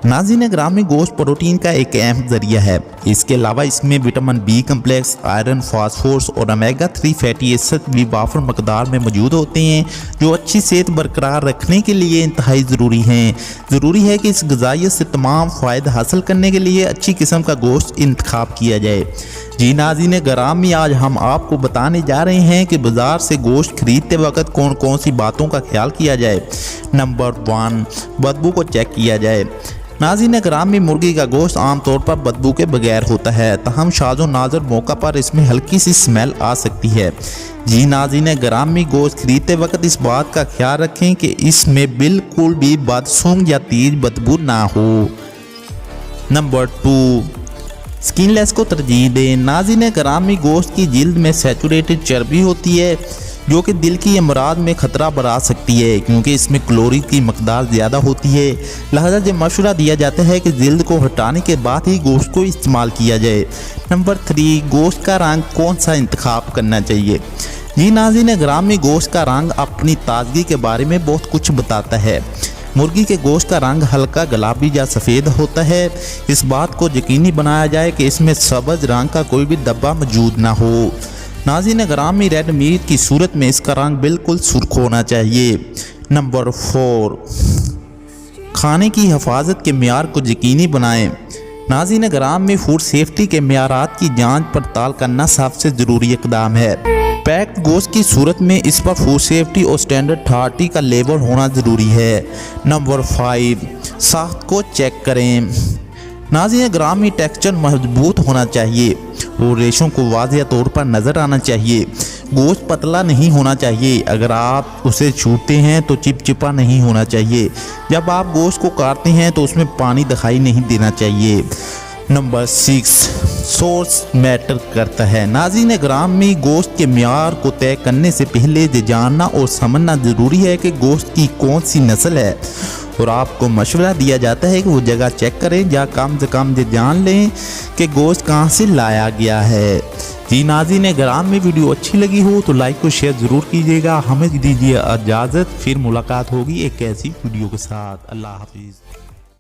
नाज़रीन ग्रामी, गोश्त प्रोटीन का एक अहम जरिया है। इसके अलावा इसमें vitamin B complex, iron, phosphorus और ओमेगा 3 फैटी एसिड भी वाफर मकदार में मौजूद होते हैं, जो अच्छी सेहत बरकरार रखने के लिए इंतहाई ज़रूरी हैं। ज़रूरी है कि इस ग़िज़ाइयत से तमाम फ़ायदे हासिल करने के लिए अच्छी किस्म का गोश्त इंतखाब किया जाए। जी नाज़रीन ग्रामी, आज हम आपको बताने जा रहे हैं कि बाज़ार से गोश्त खरीदते वक्त कौन कौन सी बातों का ख्याल किया जाए। नंबर 1, बदबू को चेक किया जाए। नाज़रीन ग्रामी, मुर्गी का गोश्त आमतौर पर बदबू के बगैर होता है, तहम शाज़ो नाज़र मौका पर इसमें हल्की सी स्मेल आ सकती है। जी नाज़रीन ग्रामी, गोश्त खरीदते वक्त इस बात का ख्याल रखें कि इसमें बिल्कुल भी बदसूंग या तेज बदबू ना हो। नंबर 2, स्किनलेस को तरजीह दें। नाज़रीन ग्रामी, गोश्त की जिल्द में सैचुरेटेड चर्बी होती है, जो कि दिल की अमराज में ख़तरा बढ़ा सकती है, क्योंकि इसमें क्लोरीन की मकदार ज़्यादा होती है। लिहाजा ये मशवरा दिया जाता है कि जिल्द को हटाने के बाद ही गोश्त को इस्तेमाल किया जाए। नंबर 3, गोश्त का रंग कौन सा इंतखाब करना चाहिए। जी नाज़रीन ग्रामी, गोश्त का रंग अपनी ताजगी के बारे में बहुत कुछ बताता है। मुर्गी के गोश्त का रंग हल्का गुलाबी या सफ़ेद होता है। इस बात को यकीनी बनाया जाए कि इसमें सब्ज़ रंग का कोई भी धब्बा मौजूद ना हो। नाज़रीन ग्रामी, रेड मीट की सूरत में इसका रंग बिल्कुल सुर्ख होना चाहिए। नंबर 4, खाने की हिफाजत के मियार को यकीनी बनाएं। नाज़रीन ग्रामी, फूड सेफ्टी के मियारात की जांच पड़ताल करना सबसे ज़रूरी इक़दाम है। पैक्ड गोश्त की सूरत में इस पर फूड सेफ्टी और स्टैंडर्ड अथॉरिटी का लेबल होना ज़रूरी है। नंबर 5, साख्त को चेक करें। नाज़रीन ग्रामी, टेक्सचर मजबूत होना चाहिए और रेशों को वाज़ेह तौर पर नज़र आना चाहिए। गोश्त पतला नहीं होना चाहिए। अगर आप उसे छूते हैं तो चिपचिपा नहीं होना चाहिए। जब आप गोश्त को काटते हैं तो उसमें पानी दिखाई नहीं देना चाहिए। नंबर 6, सोर्स मैटर करता है। नाज़रीन ग्रामी, गोश्त के मियार को तय करने से पहले ये जानना और समझना ज़रूरी है कि गोश्त की कौन सी नस्ल है, और आपको मशवरा दिया जाता है कि वो जगह चेक करें या कम से कम ये जान लें कि गोश्त कहाँ से लाया गया है। जी नाज़रीन ग्रामी, वीडियो अच्छी लगी हो तो लाइक और शेयर ज़रूर कीजिएगा। हमें दीजिए इजाज़त, फिर मुलाकात होगी एक ऐसी वीडियो के साथ। अल्लाह हाफिज़।